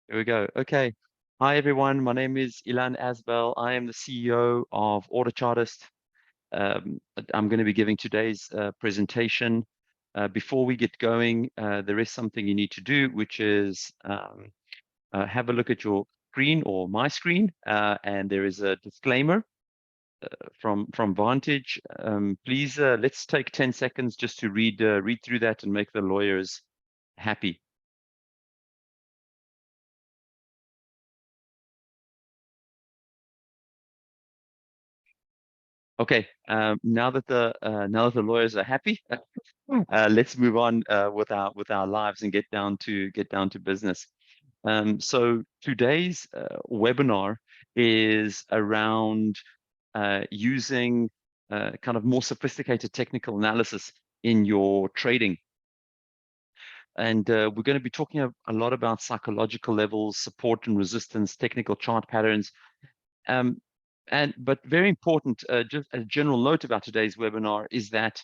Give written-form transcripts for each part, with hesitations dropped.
Here we go. Okay. Hi, everyone. My name is Ilan Asbel. I am the CEO of Autochartist. Um, I'm going to be giving today's presentation. Before we get going, there is something you need to do, which is have a look at your screen or my screen, and there is a disclaimer from Vantage. Please, let's take 10 seconds just to read through that and make the lawyers happy. Okay, now that the lawyers are happy, let's move on with our lives and get down to business. So today's webinar is around using kind of more sophisticated technical analysis in your trading. And we're going to be talking a lot about psychological levels, support and resistance, technical chart patterns, but very important, just a general note about today's webinar is that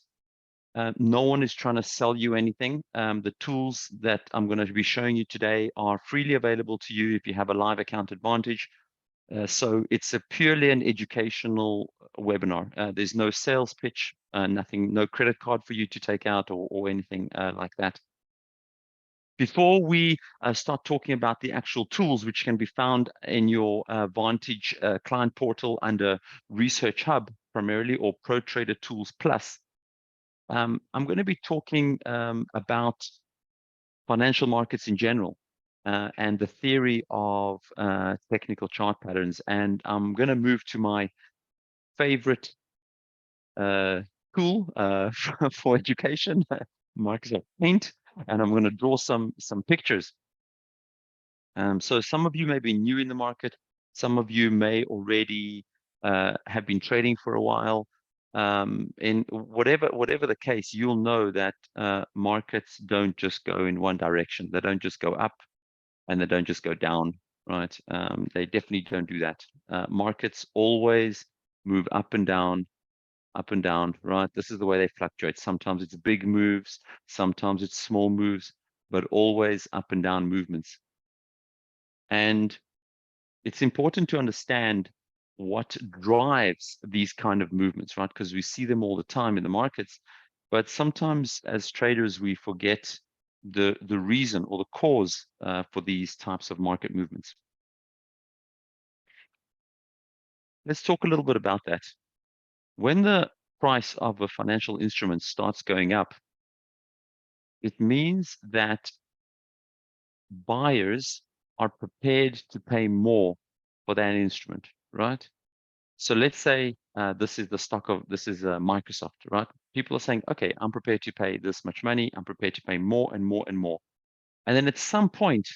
no one is trying to sell you anything. The tools that I'm going to be showing you today are freely available to you if you have a live account Vantage. So it's a purely an educational webinar. There's no sales pitch, nothing, no credit card for you to take out or anything like that. Before we start talking about the actual tools, which can be found in your Vantage client portal under Research Hub primarily, or Pro Trader Tools Plus, I'm going to be talking about financial markets in general and the theory of technical chart patterns. And I'm going to move to my favorite tool for education, Microsoft Paint, and I'm going to draw some pictures. So some of you may be new in the market. Some of you may already have been trading for a while. In whatever the case, you'll know that markets don't just go in one direction. They don't just go up and they don't just go down, right? They definitely don't do that. Markets always move up and down, right? This is the way they fluctuate. Sometimes it's big moves, sometimes it's small moves, but always up and down movements. And it's important to understand what drives these kind of movements, right? Because we see them all the time in the markets, but sometimes as traders, we forget the reason or the cause for these types of market movements. Let's talk a little bit about that. When the price of a financial instrument starts going up, it means that buyers are prepared to pay more for that instrument, right? So let's say this is Microsoft, right? People are saying, okay, I'm prepared to pay this much money. I'm prepared to pay more and more and more. And then at some point,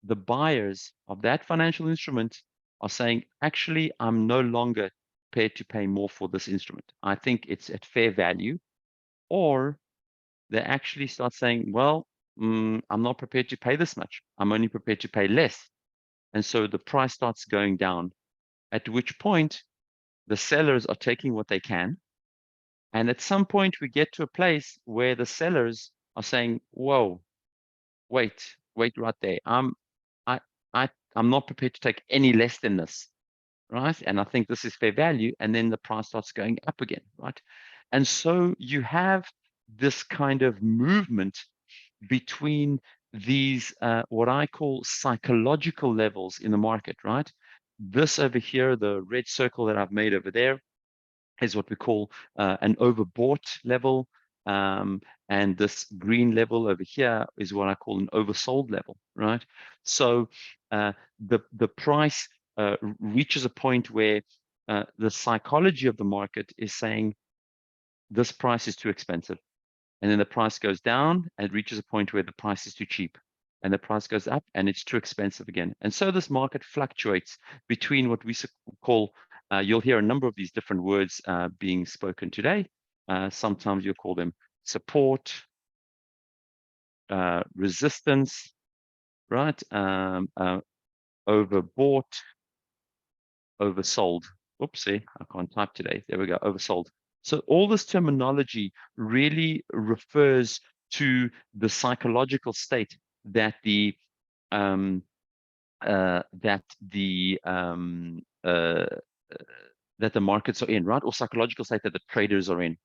the buyers of that financial instrument are saying, actually, I'm no longer prepared to pay more for this instrument. I think it's at fair value. Or they actually start saying, well, I'm not prepared to pay this much. I'm only prepared to pay less. And so the price starts going down, at which point the sellers are taking what they can. And at some point we get to a place where the sellers are saying, whoa, wait right there. I'm not prepared to take any less than this, right? And I think this is fair value. And then the price starts going up again, right? And so you have this kind of movement between these, what I call psychological levels in the market, right? This over here, the red circle that I've made over there, is what we call an overbought level. And this green level over here is what I call an oversold level, right? So the price reaches a point where the psychology of the market is saying this price is too expensive. And then the price goes down and it reaches a point where the price is too cheap. And the price goes up and it's too expensive again. And so this market fluctuates between what we call, you'll hear a number of these different words being spoken today. Sometimes you'll call them support, resistance, right? Overbought, oversold. Oopsie, I can't type today. There we go, oversold. So all this terminology really refers to the psychological state that the that the that the markets are in, right? Or psychological state that the traders are in.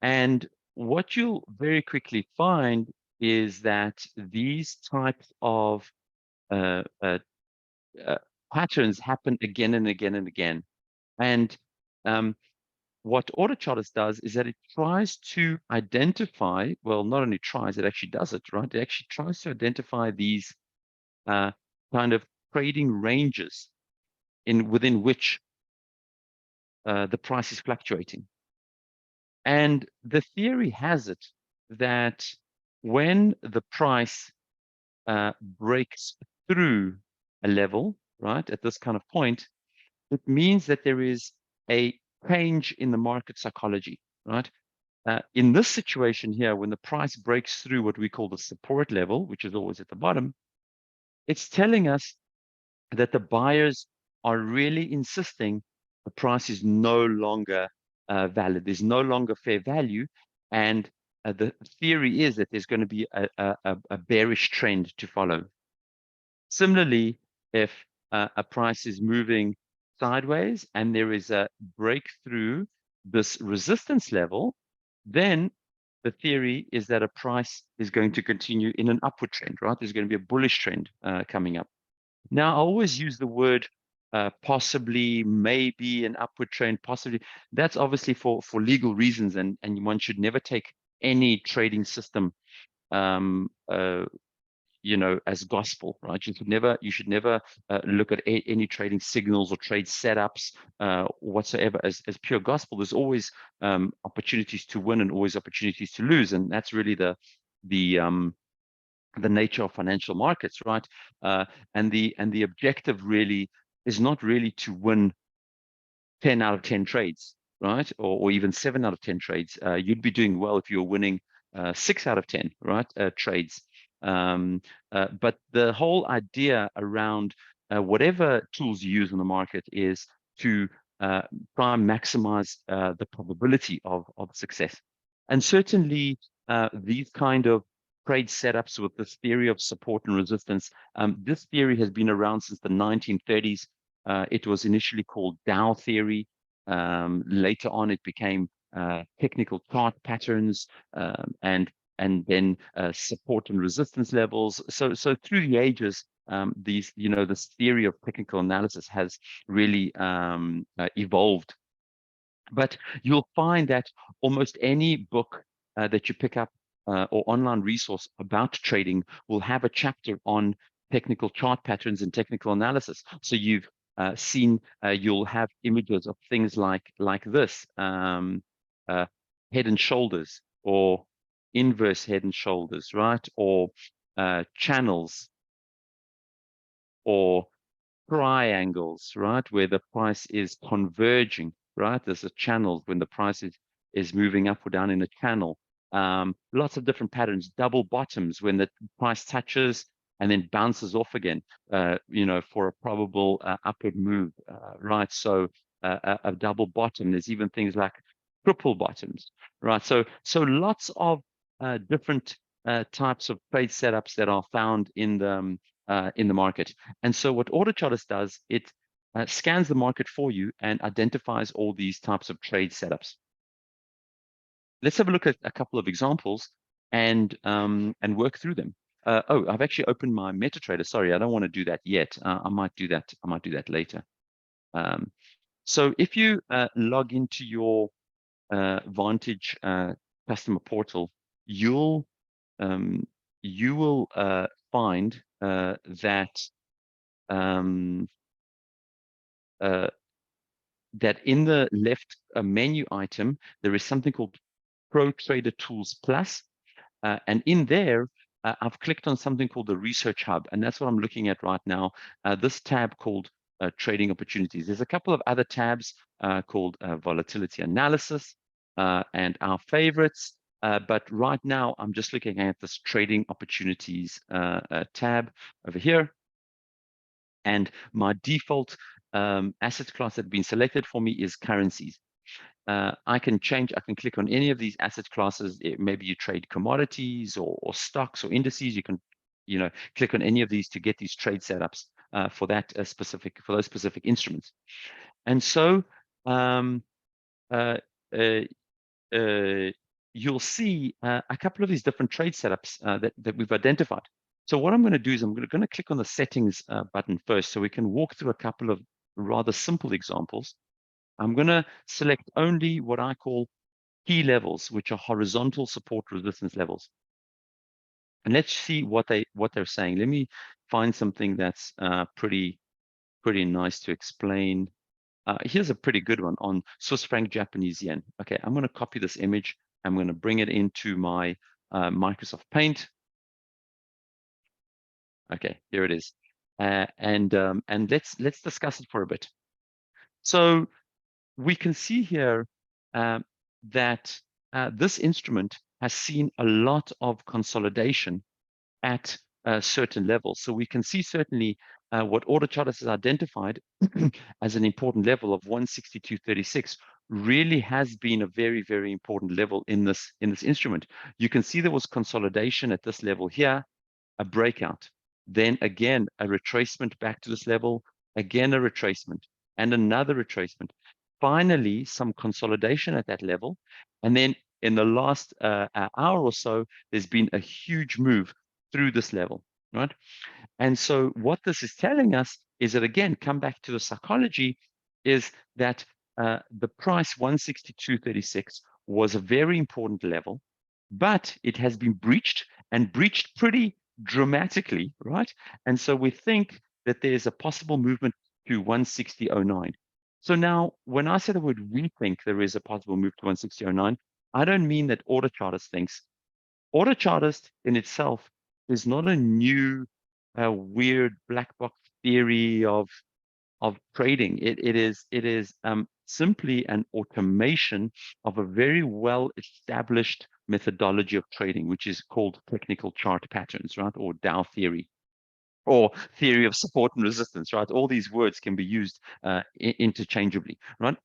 And what you'll very quickly find is that these types of uh, uh, uh, patterns happen again and again and again. And um, what Autochartist does is that it tries to identify, well, not only tries, it actually does it, right? It actually tries to identify these kind of trading ranges within which the price is fluctuating. And the theory has it that when the price breaks through a level, right, at this kind of point, it means that there is a change in the market psychology, right? In this situation here, when the price breaks through what we call the support level, which is always at the bottom, it's telling us that the buyers are really insisting the price is no longer valid. There's no longer fair value. And the theory is that there's going to be a bearish trend to follow. Similarly, if a price is moving sideways and there is a breakthrough this resistance level, then the theory is that a price is going to continue in an upward trend, right? There's going to be a bullish trend coming up. Now, I always use the word possibly, maybe, an upward trend, possibly. That's obviously for legal reasons, and one should never take any trading system as gospel, right? You should never look at any trading signals or trade setups whatsoever as pure gospel. There's always opportunities to win and always opportunities to lose, and that's really the nature of financial markets, right? And the objective really is not really to win 10 out of 10 trades, right? Or even 7 out of 10 trades. You'd be doing well if you're winning 6 out of 10, right? Trades. But the whole idea around whatever tools you use in the market is to try and maximize the probability of success. And certainly these kind of trade setups with this theory of support and resistance, this theory has been around since the 1930s. It was initially called Dow theory. Later on, it became technical chart patterns and then support and resistance levels. So through the ages, this theory of technical analysis has really evolved. But you'll find that almost any book that you pick up or online resource about trading will have a chapter on technical chart patterns and technical analysis. So you've seen, you'll have images of things like this, head and shoulders, or inverse head and shoulders, right? Or channels, or triangles, right? Where the price is converging, right? There's a channel when the price is moving up or down in a channel. Lots of different patterns. Double bottoms when the price touches and then bounces off again, for a probable upward move, right? So a double bottom. There's even things like triple bottoms, right? So lots of different types of trade setups that are found in the market. And so what Autochartist does, it scans the market for you and identifies all these types of trade setups. Let's have a look at a couple of examples and work through them. I've actually opened my Metatrader. Sorry, I don't want to do that yet. I might do that. I might do that later. So if you log into your Vantage customer portal, you will find that that in the left menu item, there is something called Pro Trader Tools Plus. And in there, I've clicked on something called the Research Hub, and that's what I'm looking at right now. This tab called Trading Opportunities. There's a couple of other tabs called Volatility Analysis and Our Favorites. But right now, I'm just looking at this Trading Opportunities tab over here. And my default asset class that has been selected for me is currencies. I can click on any of these asset classes. Maybe you trade commodities or stocks or indices. You can, click on any of these to get these trade setups for those specific instruments. And so um, uh, uh, uh, you'll see a couple of these different trade setups that we've identified. So what I'm going to do is I'm going to click on the settings button first, so we can walk through a couple of rather simple examples. I'm going to select only what I call key levels, which are horizontal support resistance levels. And let's see what they're saying. Let me find something that's pretty nice to explain. Here's a pretty good one on Swiss franc Japanese yen. Okay, I'm going to copy this image. I'm going to bring it into my Microsoft Paint. Okay, here it is. And let's discuss it for a bit. So we can see here that this instrument has seen a lot of consolidation at certain levels. So we can see certainly what Autochartist has identified as an important level of 162.36 really has been a very, very important level in this instrument. You can see there was consolidation at this level here, a breakout, then again a retracement back to this level, again a retracement, and another retracement. Finally, some consolidation at that level, and then in the last hour or so, there's been a huge move through this level, right? And so what this is telling us is that, again, come back to the psychology, is that the price 162.36 was a very important level, but it has been breached, and breached pretty dramatically, right? And so we think that there's a possible movement to 160.09. So now, when I say the word we think there is a possible move to 160.09, I don't mean that Autochartist thinks. Autochartist in itself is not a new, weird black box theory of trading. It is simply an automation of a very well established methodology of trading, which is called technical chart patterns, right? Or Dow theory, or theory of support and resistance, right? All these words can be used interchangeably, right?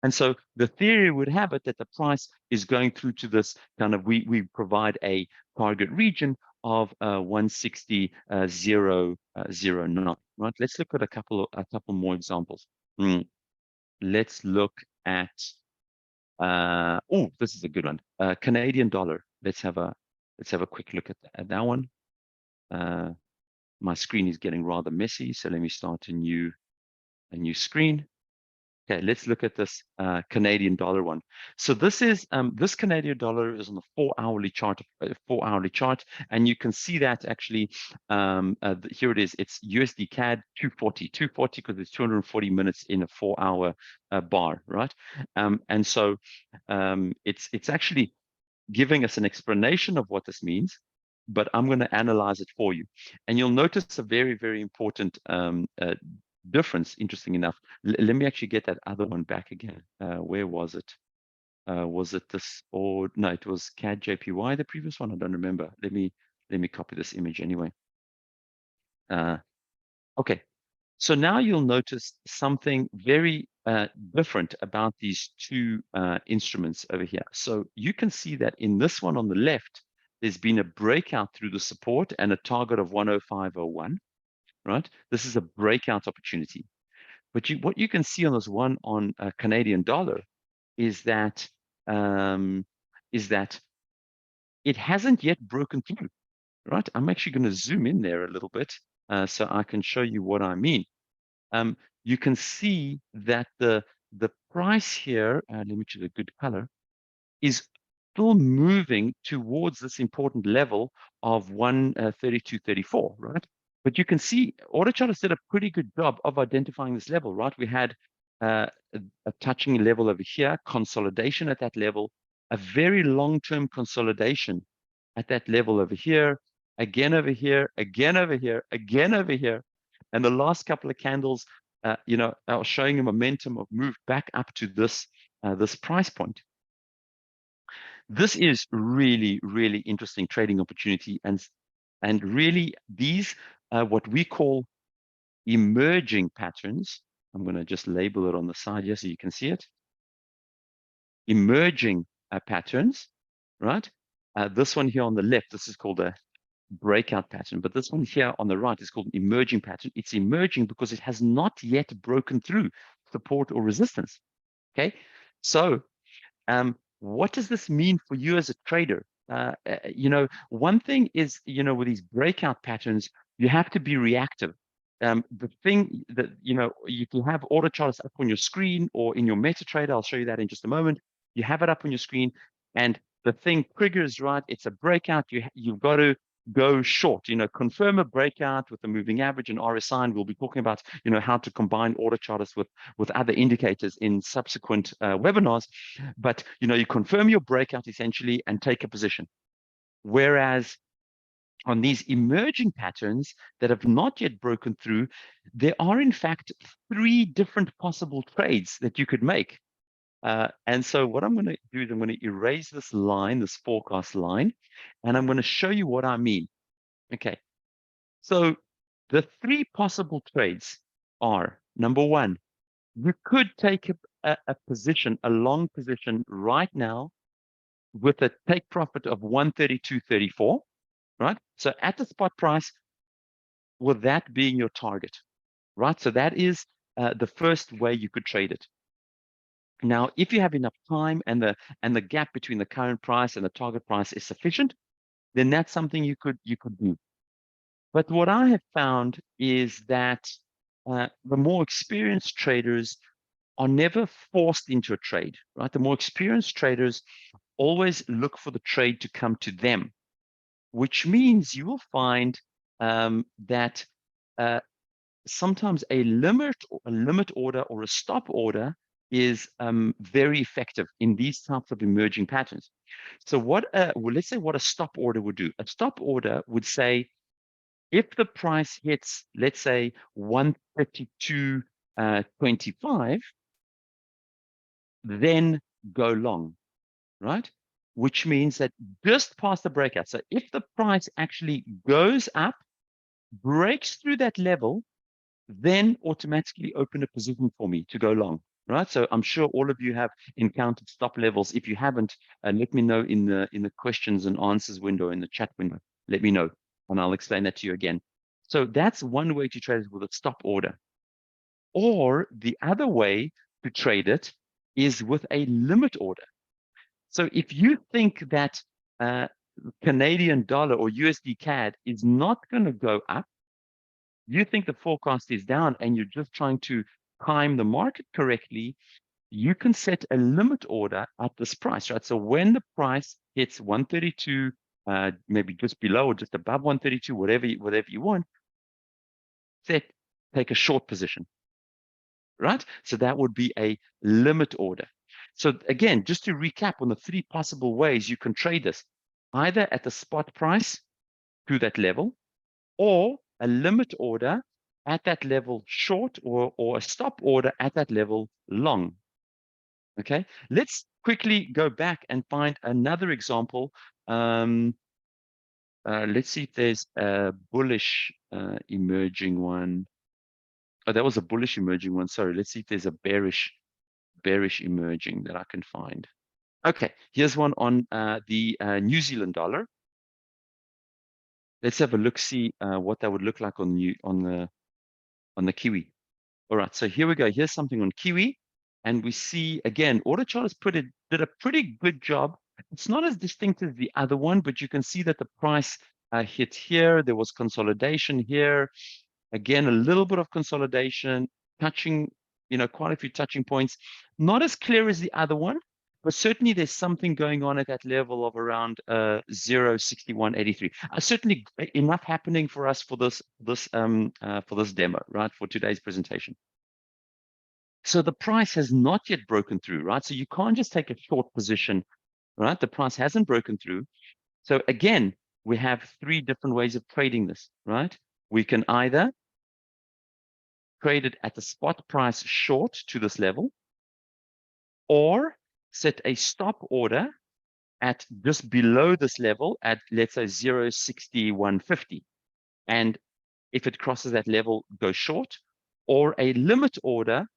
And so the theory would have it that the price is going through to this kind of, we provide a target region of 160.009, right? Let's look at a couple more examples. Let's look at, this is a good one. Canadian dollar. Let's have a quick look at that one. My screen is getting rather messy, so let me start a new screen. Okay, let's look at this Canadian dollar one. So this is this Canadian dollar is on the 4-hourly chart, and you can see that actually here it is. It's USDCAD 240 because it's 240 minutes in a 4-hour bar, right? And so it's actually giving us an explanation of what this means, but I'm going to analyze it for you. And you'll notice a very, very important difference, interesting enough. Let me actually get that other one back again. Where was it? Was it this, or no, it was CAD JPY, the previous one? I don't remember. Let me copy this image anyway. Okay. So now you'll notice something very different about these two instruments over here. So you can see that in this one on the left, there's been a breakout through the support and a target of 105.01, right? This is a breakout opportunity. But what you can see on this one on Canadian dollar is that it hasn't yet broken through, right? I'm actually going to zoom in there a little bit so I can show you what I mean. You can see that the price here, let me choose a good color, is still moving towards this important level of 132.34, right? But you can see Autochartist did a pretty good job of identifying this level, right? We had a touching level over here, consolidation at that level, a very long-term consolidation at that level over here, again over here, again over here, again over here. And the last couple of candles, I was showing a momentum of move back up to this price point. This is really, really interesting trading opportunity, and really these what we call emerging patterns. I'm going to just label it on the side here so you can see it. Emerging patterns, right? This one here on the left, this is called breakout pattern, but this one here on the right is called an emerging pattern. It's emerging because it has not yet broken through support or resistance. Okay, so what does this mean for you as a trader? One thing is, with these breakout patterns, you have to be reactive. The thing that, you can have Autochartist up on your screen or in your Metatrader. I'll show you that in just a moment. You have it up on your screen and the thing triggers, right? It's a breakout. You've got to go short, confirm a breakout with the moving average and RSI. And we'll be talking about, how to combine Autochartist with other indicators in subsequent webinars. But, you confirm your breakout essentially and take a position. Whereas on these emerging patterns that have not yet broken through, there are in fact 3 different possible trades that you could make. And so what I'm going to do is I'm going to erase this line, this forecast line, and I'm going to show you what I mean. Okay. So the 3 possible trades are, number 1, you could take a position, a long position right now with a take profit of 132.34, right? So at the spot price, with that being your target, right? So that is the first way you could trade it. Now, if you have enough time and the gap between the current price and the target price is sufficient, then that's something you could do. But what I have found is that the more experienced traders are never forced into a trade, right? The more experienced traders always look for the trade to come to them, which means you will find that sometimes a limit order or a stop order is very effective in these types of emerging patterns. So well, let's say what a stop order would do. A stop order would say, if the price hits, let's say 132.25, then go long, right? Which means that just past the breakout. So if the price actually goes up, breaks through that level, then automatically open a position for me to go long, right? So I'm sure all of you have encountered stop levels. If you haven't, let me know in the questions and answers window, in the chat window. Let me know, and I'll explain that to you again. So that's one way to trade it, with a stop order. Or the other way to trade it is with a limit order. So if you think that Canadian dollar or USDCAD is not going to go up, you think the forecast is down and you're just trying to time the market correctly, you can set a limit order at this price, right? So when the price hits 132, maybe just below or just above 132, whatever you want, take a short position, right? So that would be a limit order. So again, just to recap on the 3 possible ways you can trade this, either at the spot price to that level, or a limit order at that level short, or a stop order at that level long. Okay, let's quickly go back and find another example. Let's see if there's a bullish emerging one. Oh, that was a bullish emerging one. Sorry, let's see if there's a bearish emerging that I can find. Okay, here's one on the New Zealand dollar. Let's have a look, see what that would look like on the Kiwi. All right, so here we go. Here's something on Kiwi, and we see again, Autochartist did a pretty good job. It's not as distinct as the other one, but you can see that the price hit here. There was consolidation here. Again, a little bit of consolidation, touching, quite a few touching points. Not as clear as the other one, but certainly there's something going on at that level of around 0.6183. Certainly enough happening for us for this demo, right? For today's presentation. So the price has not yet broken through, right? So you can't just take a short position, right? The price hasn't broken through. So again, we have 3 different ways of trading this, right? We can either trade it at the spot price short to this level, or set a stop order at just below this level at, let's say, 0.6150. And if it crosses that level, go short, or a limit order,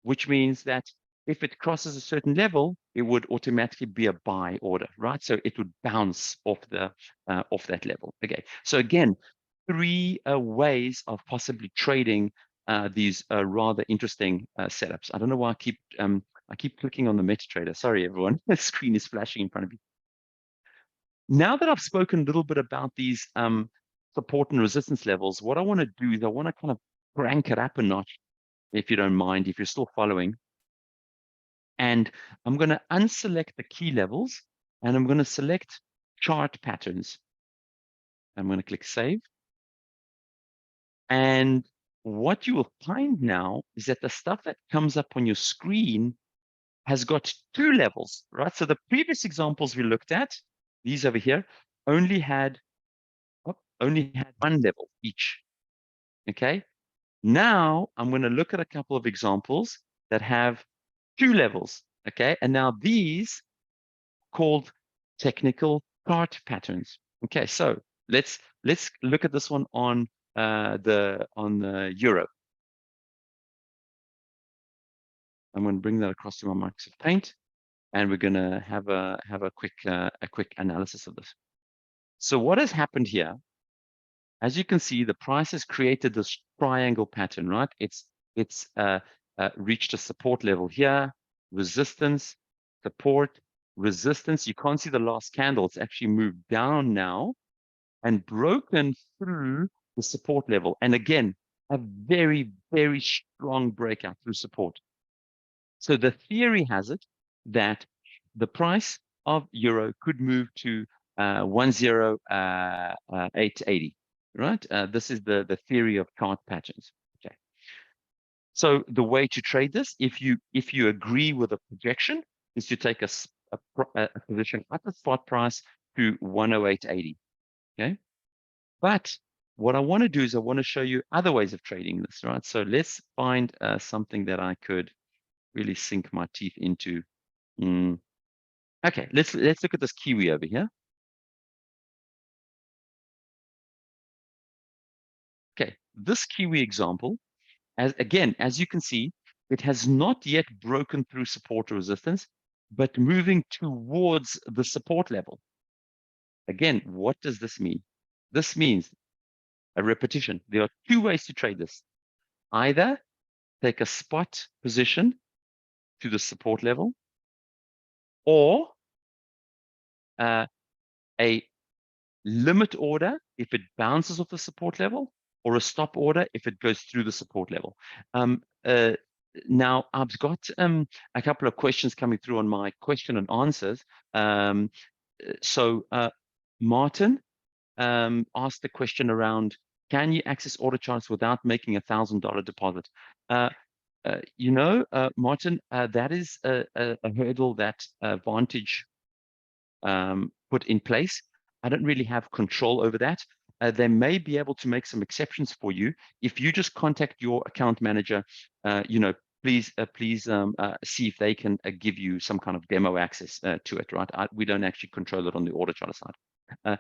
which means that if it crosses a certain level, it would automatically be a buy order, right? So it would bounce off that level. Okay. So again, three ways of possibly trading these rather interesting setups. I don't know why I keep clicking on the MetaTrader. Sorry, everyone. The screen is flashing in front of you. Now that I've spoken a little bit about these support and resistance levels, what I want to do is I want to kind of crank it up a notch, if you don't mind, if you're still following. And I'm going to unselect the key levels, and I'm going to select chart patterns. I'm going to click Save. And what you will find now is that the stuff that comes up on your screen has got two levels, right? So the previous examples we looked at, these over here, only had one level each, okay? Now I'm going to look at a couple of examples that have two levels, okay? And now these called technical chart patterns. Okay, so let's look at this one on the euro. I'm going to bring that across to my Microsoft Paint, and we're going to have a quick analysis of this. So what has happened here? As you can see, the price has created this triangle pattern, right? It's reached a support level here, resistance, support, resistance. You can't see the last candle. It's actually moved down now and broken through the support level. And again, a very, very strong breakout through support. So the theory has it that the price of euro could move to 108.80, right? This is the theory of chart patterns. Okay. So the way to trade this, if you agree with a projection, is to take a position at the spot price to 108.80. Okay. But what I want to do is I want to show you other ways of trading this, right? So let's find something that I could really sink my teeth into. Okay, let's look at this Kiwi over here. Okay, this Kiwi example, as you can see, it has not yet broken through support or resistance, but moving towards the support level. Again, what does this mean? This means a repetition. There are two ways to trade this. Either take a spot position to the support level, or a limit order if it bounces off the support level, or a stop order if it goes through the support level. Now, I've got a couple of questions coming through on my question and answers. Martin asked the question around, can you access Autochartist without making $1,000 deposit? Martin, that is a hurdle that Vantage put in place. I don't really have control over that. They may be able to make some exceptions for you if you just contact your account manager. Please see if they can give you some kind of demo access to it. Right? We don't actually control it on the Autochartist side.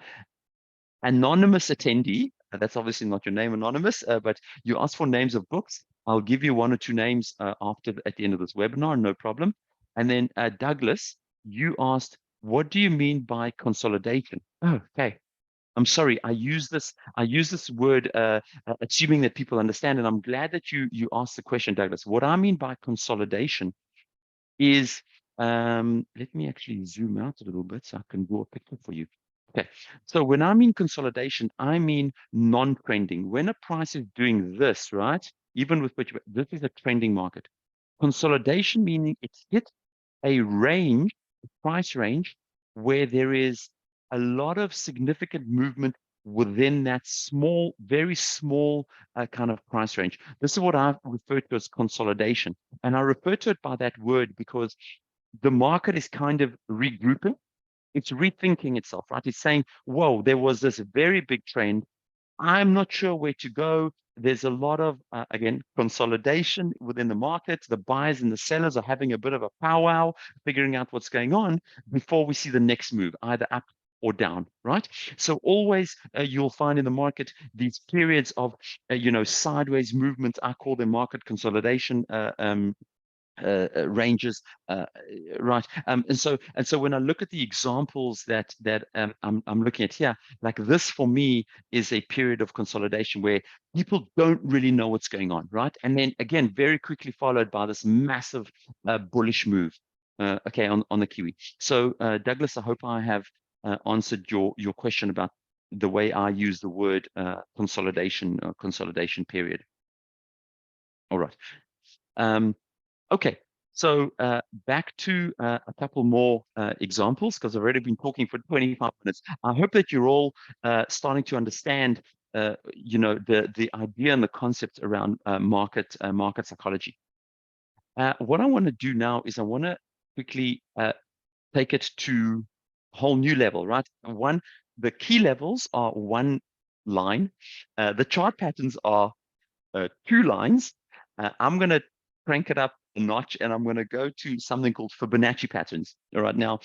Anonymous attendee. That's obviously not your name, anonymous, but you asked for names of books. I'll give you one or two names at the end of this webinar, no problem. And then Douglas, you asked, what do you mean by consolidation? Oh, okay. I'm sorry. I use this word assuming that people understand, and I'm glad that you asked the question, Douglas. What I mean by consolidation is, let me actually zoom out a little bit so I can draw a picture for you. Okay, so when I mean consolidation, I mean non-trending. When a price is doing this, right, even with which this is a trending market. Consolidation meaning it's hit a range, a price range, where there is a lot of significant movement within that small, very small kind of price range. This is what I refer to as consolidation. And I refer to it by that word because the market is kind of regrouping. It's rethinking itself, right? It's saying, whoa, there was this very big trend. I'm not sure where to go. There's a lot of, again, consolidation within the market. The buyers and the sellers are having a bit of a powwow, figuring out what's going on before we see the next move, either up or down, right? So always you'll find in the market these periods of, sideways movement. I call them market consolidation ranges, right? And so when I look at the examples that I'm looking at here, like this for me is a period of consolidation where people don't really know what's going on, right? And then again, very quickly followed by this massive bullish move. Okay, on the Kiwi. So Douglas, I hope I have answered your question about the way I use the word consolidation period. All right. Okay, so back to a couple more examples, because I've already been talking for 25 minutes. I hope that you're all starting to understand, the idea and the concept around market psychology. What I want to do now is I want to quickly take it to a whole new level, right? The key levels are one line. The chart patterns are 2 lines. I'm going to crank it up a notch, and I'm going to go to something called Fibonacci patterns. All right, now,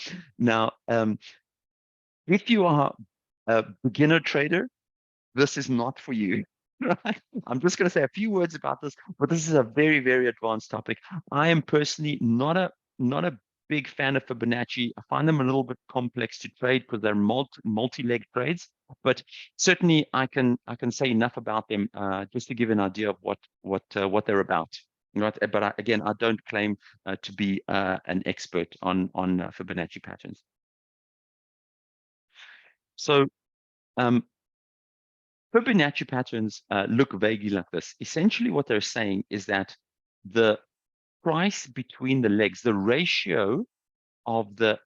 if you are a beginner trader, this is not for you. Right? I'm just going to say a few words about this, but this is a very, very advanced topic. I am personally not a big fan of Fibonacci. I find them a little bit complex to trade because they're multi-leg trades. But certainly, I can say enough about them just to give an idea of what they're about. Right? But again, I don't claim to be an expert on Fibonacci patterns. So Fibonacci patterns look vaguely like this. Essentially, what they're saying is that the price between the legs, the ratio of the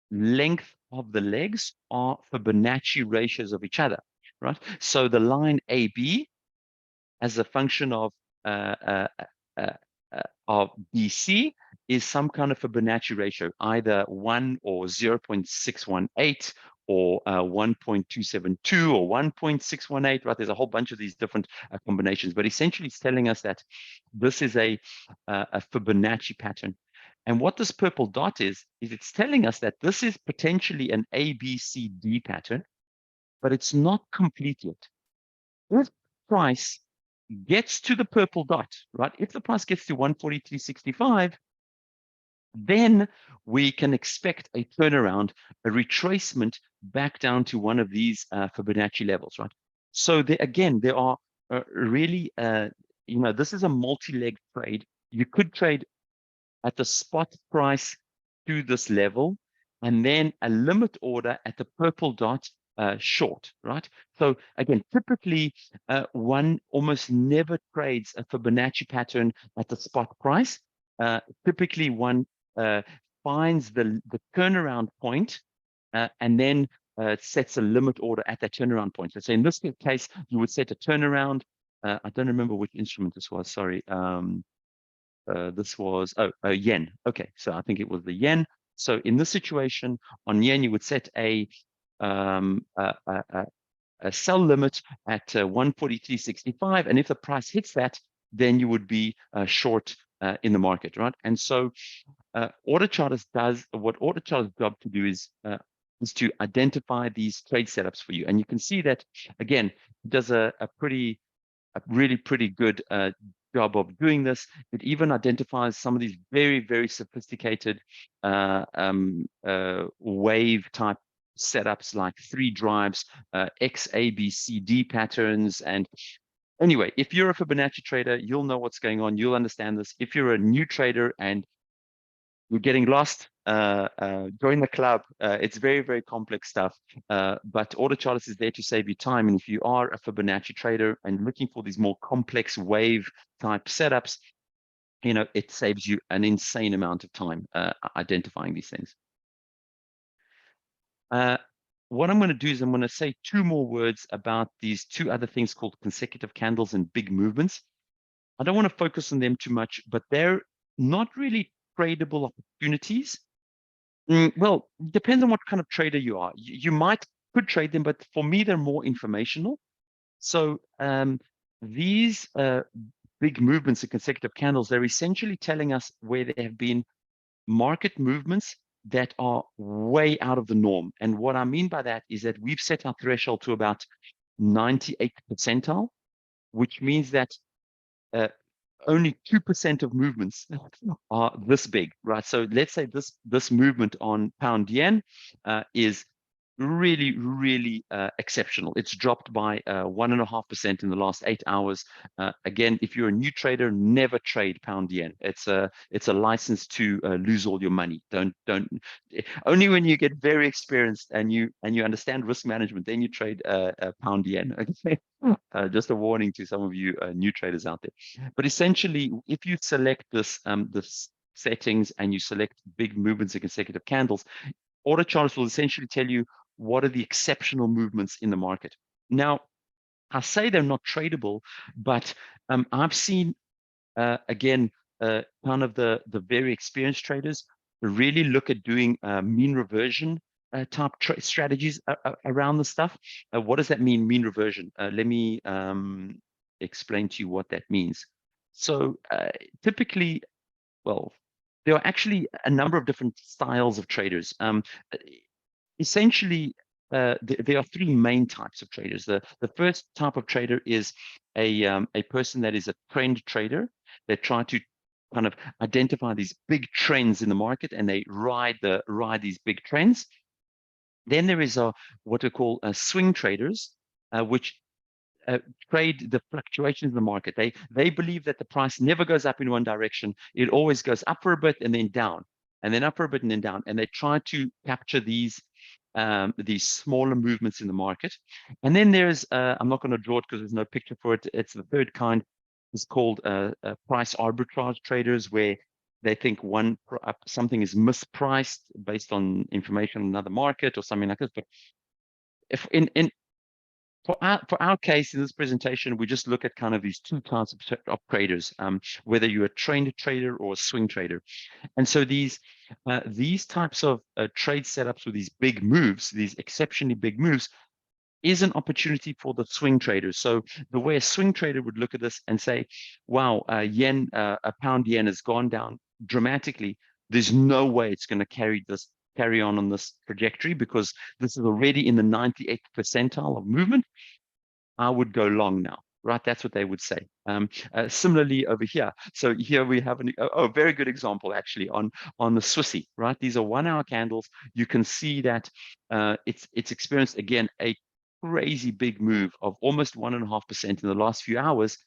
length of the legs are Fibonacci ratios of each other, right? So the line AB as a function of BC is some kind of Fibonacci ratio, either 1 or 0.618 or 1.272 or 1.618, right? There's a whole bunch of these different combinations, but essentially it's telling us that this is a Fibonacci pattern. And what this purple dot is it's telling us that this is potentially an ABCD pattern, but it's not complete yet. If price gets to the purple dot, right? If the price gets to 143.65, then we can expect a turnaround, a retracement back down to one of these Fibonacci levels, right? So there are really, this is a multi-leg trade. You could trade at the spot price to this level, and then a limit order at the purple dot short, right? So again, typically one almost never trades a Fibonacci pattern at the spot price. Typically one finds the turnaround point and then sets a limit order at that turnaround point. So in this case, you would set a turnaround. I don't remember which instrument this was, sorry. This was yen. Okay, so I think it was the yen. So in this situation, on yen, you would set a sell limit at 143.65, and if the price hits that, then you would be short in the market, right? And so Autochartist does what Autochartist's job to do is to identify these trade setups for you, and you can see that again, it does a really pretty good job of doing this. It even identifies some of these very, very sophisticated wave type setups like 3 drives, XABCD patterns. And anyway, if you're a Fibonacci trader, you'll know what's going on. You'll understand this. If you're a new trader and you're getting lost, join the club. It's very, very complex stuff, but Autochartist is there to save you time. And if you are a Fibonacci trader and looking for these more complex wave type setups, it saves you an insane amount of time identifying these things. What I'm going to do is I'm going to say 2 more words about these 2 other things called consecutive candles and big movements. I don't want to focus on them too much, but they're not really tradable opportunities. Well, depends on what kind of trader you are. You could trade them, but for me, they're more informational. So these big movements in consecutive candles, they're essentially telling us where there have been market movements that are way out of the norm. And what I mean by that is that we've set our threshold to about 98th percentile, which means that only 2% of movements are this big, right? So let's say this movement on pound yen is really, really exceptional. It's dropped by 1.5% in the last 8 hours. Again, if you're a new trader, never trade pound yen. It's a license to lose all your money. Don't only when you get very experienced and you understand risk management, then you trade pound yen. Okay, just a warning to some of you new traders out there. But essentially, if you select this settings and you select big movements and consecutive candles, Autochartist will essentially tell you what are the exceptional movements in the market. Now, I say they're not tradable, but I've seen again kind of the very experienced traders really look at doing mean reversion type strategies around the stuff. What does that mean, mean reversion? Let me explain to you what that means. So typically, well, there are actually a number of different styles of traders. Essentially, there are three main types of traders. The first type of trader is a person that is a trend trader. They try to kind of identify these big trends in the market and they ride these big trends. Then there is what we call swing traders, which trade the fluctuations in the market. They believe that the price never goes up in one direction. It always goes up for a bit and then down, and then up for a bit and then down. And they try to capture these smaller movements in the market. And then there's, I'm not going to draw it because there's no picture for it. It's the third kind. It's called price arbitrage traders, where they think something is mispriced based on information in another market or something like this. But if for our case in this presentation, we just look at kind of these two types of traders, whether you're a trend trader or a swing trader. And so these types of trade setups with these big moves, these exceptionally big moves, is an opportunity for the swing traders. So the way a swing trader would look at this and say, wow, a pound yen has gone down dramatically. There's no way it's going to carry on this trajectory because this is already in the 98th percentile of movement. I would go long now, right? That's what they would say. Similarly over here. So here we have a very good example actually on the Swissy, right? These are 1 hour candles. You can see that it's experienced again a crazy big move of almost 1.5% in the last few hours.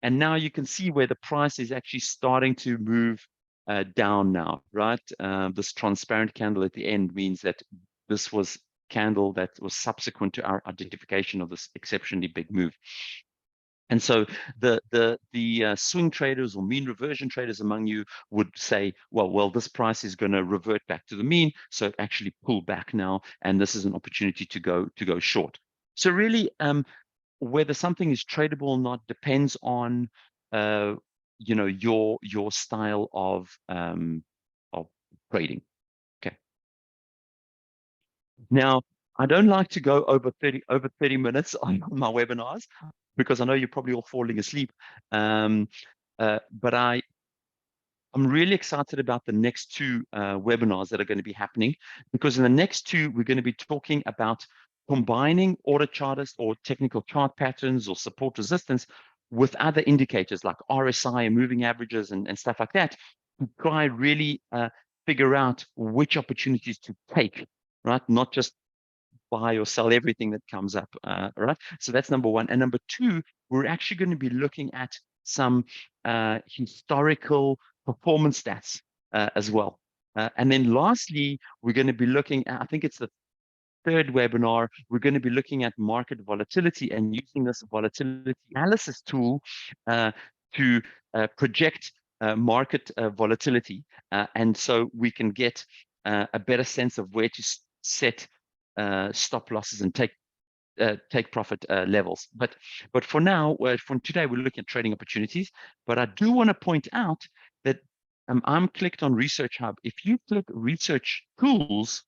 And now you can see where the price is actually starting to move down now, right? This transparent candle at the end means that this was candle that was subsequent to our identification of this exceptionally big move. And so the swing traders or mean reversion traders among you would say, well, this price is going to revert back to the mean, so actually pull back now, and this is an opportunity to go short. So really, whether something is tradable or not depends on your style of trading. Okay. Now, I don't like to go over 30 minutes on my webinars because I know you're probably all falling asleep. But I'm really excited about the next two webinars that are going to be happening, because in the next two, we're going to be talking about combining Autochartist or technical chart patterns or support resistance with other indicators like RSI and moving averages and stuff like that, to try really figure out which opportunities to take, right? Not just buy or sell everything that comes up, right? So that's number one. And number two, we're actually going to be looking at some historical performance stats as well. And then lastly, we're going to be looking at, I think it's the third webinar, we're going to be looking at market volatility and using this volatility analysis tool to project market volatility. And so we can get a better sense of where to set stop losses and take profit levels. But for now, from today, we're looking at trading opportunities. But I do want to point out that I'm clicked on Research Hub. If you click Research Tools,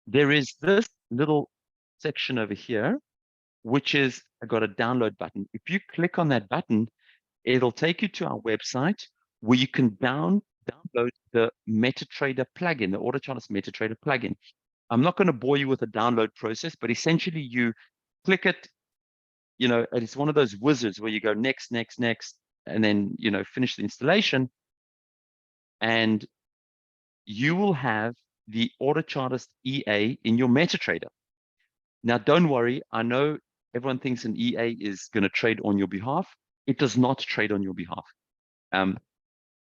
there is this little section over here, which is I got a download button. If you click on that button, it'll take you to our website where you can download the Metatrader plugin, the Autochartist Metatrader plugin. I'm not going to bore you with the download process, but essentially you click it, and it's one of those wizards where you go next, next, next, you know, finish the installation, and you will have the Autochartist EA in your MetaTrader. Now, don't worry. I know everyone thinks an EA is going to trade on your behalf. It does not trade on your behalf.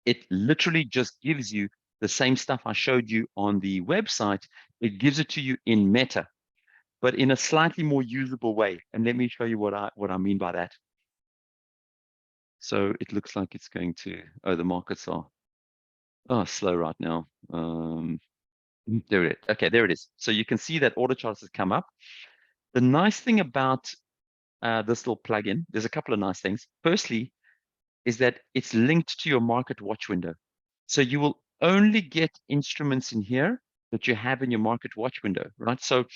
It literally just gives you the same stuff I showed you on the website. It gives it to you in Meta, but in a slightly more usable way. And let me show you what I mean by that. So it looks like it's going to, oh, the markets are slow right now. There it is. Okay, there it is. So you can see that order charts has come up. The nice thing about this little plugin, there's a couple of nice things. Firstly, is that it's linked to your market watch window. So you will only get instruments in here that you have in your market watch window, right? So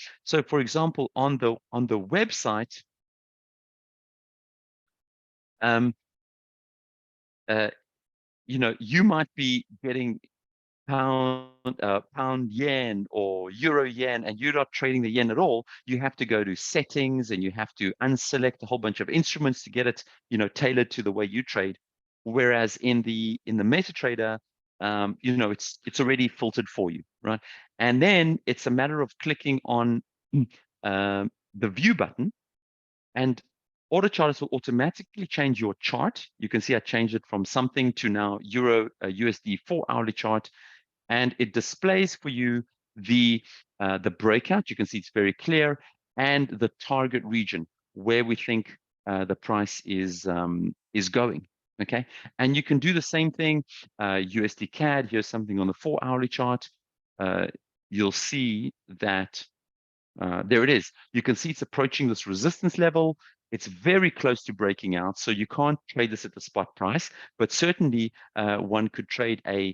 for example, on the website, you know, you might be getting pound yen or euro yen, and you're not trading the yen at all. You have to go to settings and you have to unselect a whole bunch of instruments to get it, you know, tailored to the way you trade. Whereas in the MetaTrader, you know, it's already filtered for you, right? And then it's a matter of clicking on the view button, and Autochartist will automatically change your chart. You can see I changed it from something to now Euro USD 4-hourly chart, and it displays for you the breakout. You can see it's very clear, and the target region where we think the price is going. Okay, and you can do the same thing. USDCAD. Here's something on the 4-hourly chart. You'll see that there it is. You can see it's approaching this resistance level. It's very close to breaking out, so you can't trade this at the spot price. But certainly, one could trade a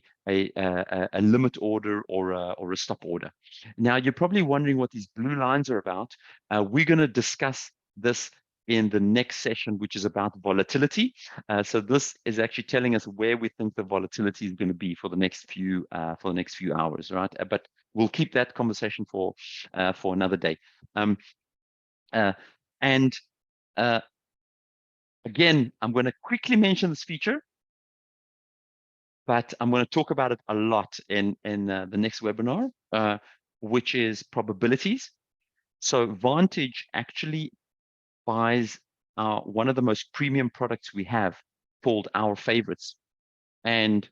limit order or a stop order. Now, you're probably wondering what these blue lines are about. We're going to discuss this in the next session, which is about volatility. So this is actually telling us where we think the volatility is going to be for the next few hours, right? But we'll keep that conversation for another day. And again, I'm going to quickly mention this feature, but I'm going to talk about it a lot in the next webinar, which is probabilities. So Vantage actually buys one of the most premium products we have, called Our Favorites, and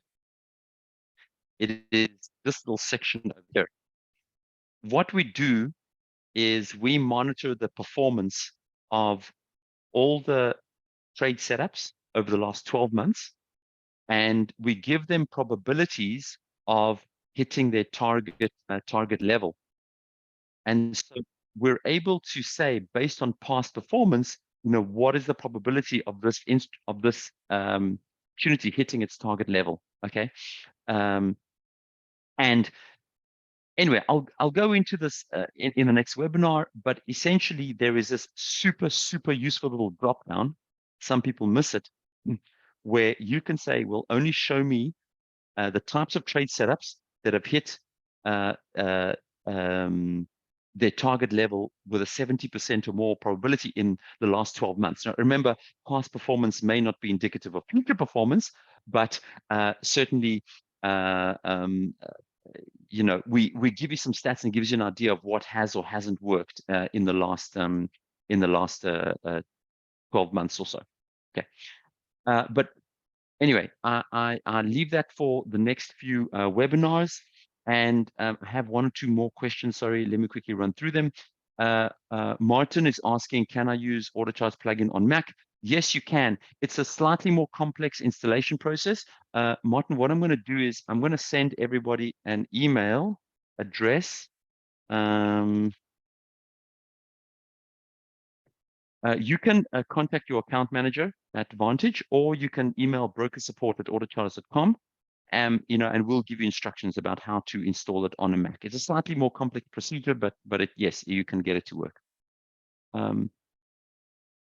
it is this little section over here. What we do is we monitor the performance of all the trade setups over the last 12 months, and we give them probabilities of hitting their target level. And so we're able to say, based on past performance, you know, what is the probability of this opportunity hitting its target level? Okay, and anyway, I'll go into this in the next webinar, but essentially there is this super useful little drop down. Some people miss it, where you can say, well, only show me the types of trade setups that have hit their target level with a 70% or more probability in the last 12 months. Now, remember, past performance may not be indicative of future performance, but certainly you know, we give you some stats and gives you an idea of what has or hasn't worked in the last 12 months or so. Okay, but anyway, I leave that for the next few webinars, and I have one or two more questions. Sorry, let me quickly run through them. Martin is asking, can I use Autochartist plugin on Mac? Yes, you can. It's a slightly more complex installation process. Martin, what I'm going to do is I'm going to send everybody an email address. You can contact your account manager at Vantage, or you can email brokersupport@autochartist.com. You know, and we'll give you instructions about how to install it on a Mac. It's a slightly more complex procedure, but yes, you can get it to work.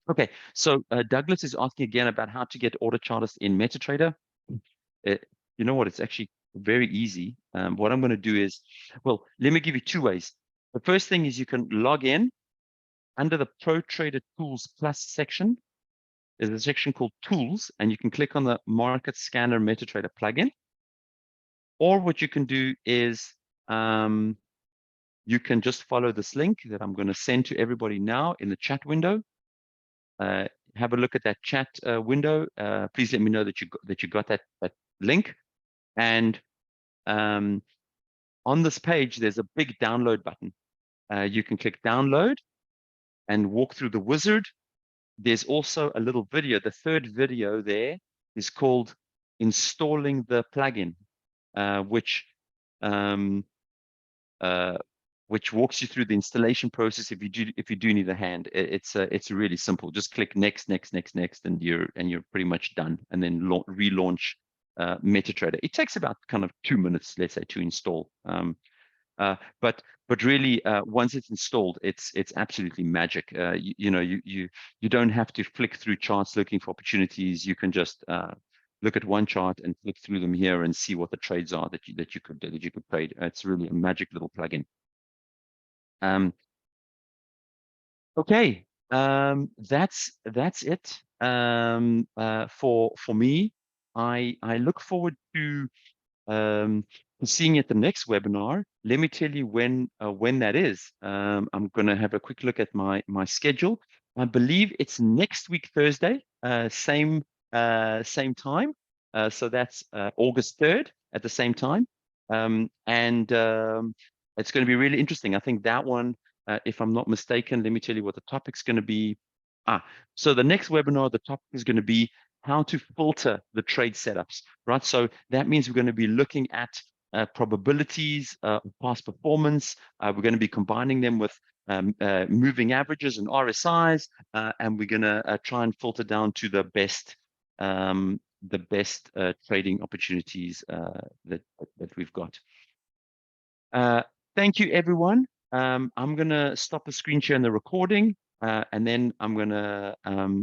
Okay, so Douglas is asking again about how to get Autochartist in Metatrader. You know what? It's actually very easy. What I'm going to do is, well, let me give you two ways. The first thing is you can log in under the Pro Trader Tools Plus section. there's a section called Tools, and you can click on the Market Scanner Metatrader plugin. Or what you can do is you can just follow this link that I'm going to send to everybody now in the chat window. Have a look at that chat window. Please let me know that you got that link. And on this page, there's a big download button. You can click download and walk through the wizard. There's also a little video. The third video there is called Installing the Plugin, which walks you through the installation process. If you do need a hand, it's really simple. Just click next, and you're pretty much done. And then relaunch Metatrader. It takes about kind of 2 minutes, let's say, to install. But really, once it's installed, it's absolutely magic. You don't have to flick through charts looking for opportunities. You can just look at one chart and flick through them here and see what the trades are that you could trade. It's really a magic little plugin. Okay, that's it for me. I look forward to seeing you at the next webinar. Let me tell you when that is. I'm going to have a quick look at my schedule. I believe it's next week Thursday, same time. So that's August 3rd at the same time. It's going to be really interesting. I think that one, if I'm not mistaken, let me tell you what the topic's going to be. So the next webinar, the topic is going to be how to filter the trade setups, right? So that means we're going to be looking at probabilities, past performance. We're going to be combining them with moving averages and RSIs, and we're going to try and filter down to the best trading opportunities that we've got. Thank you, everyone. I'm going to stop the screen share and the recording, and then I'm going to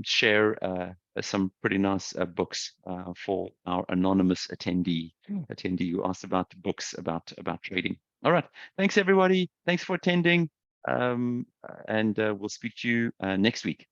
share some pretty nice books for our anonymous attendee who asked about books about trading. All right. Thanks, everybody. Thanks for attending. And we'll speak to you next week.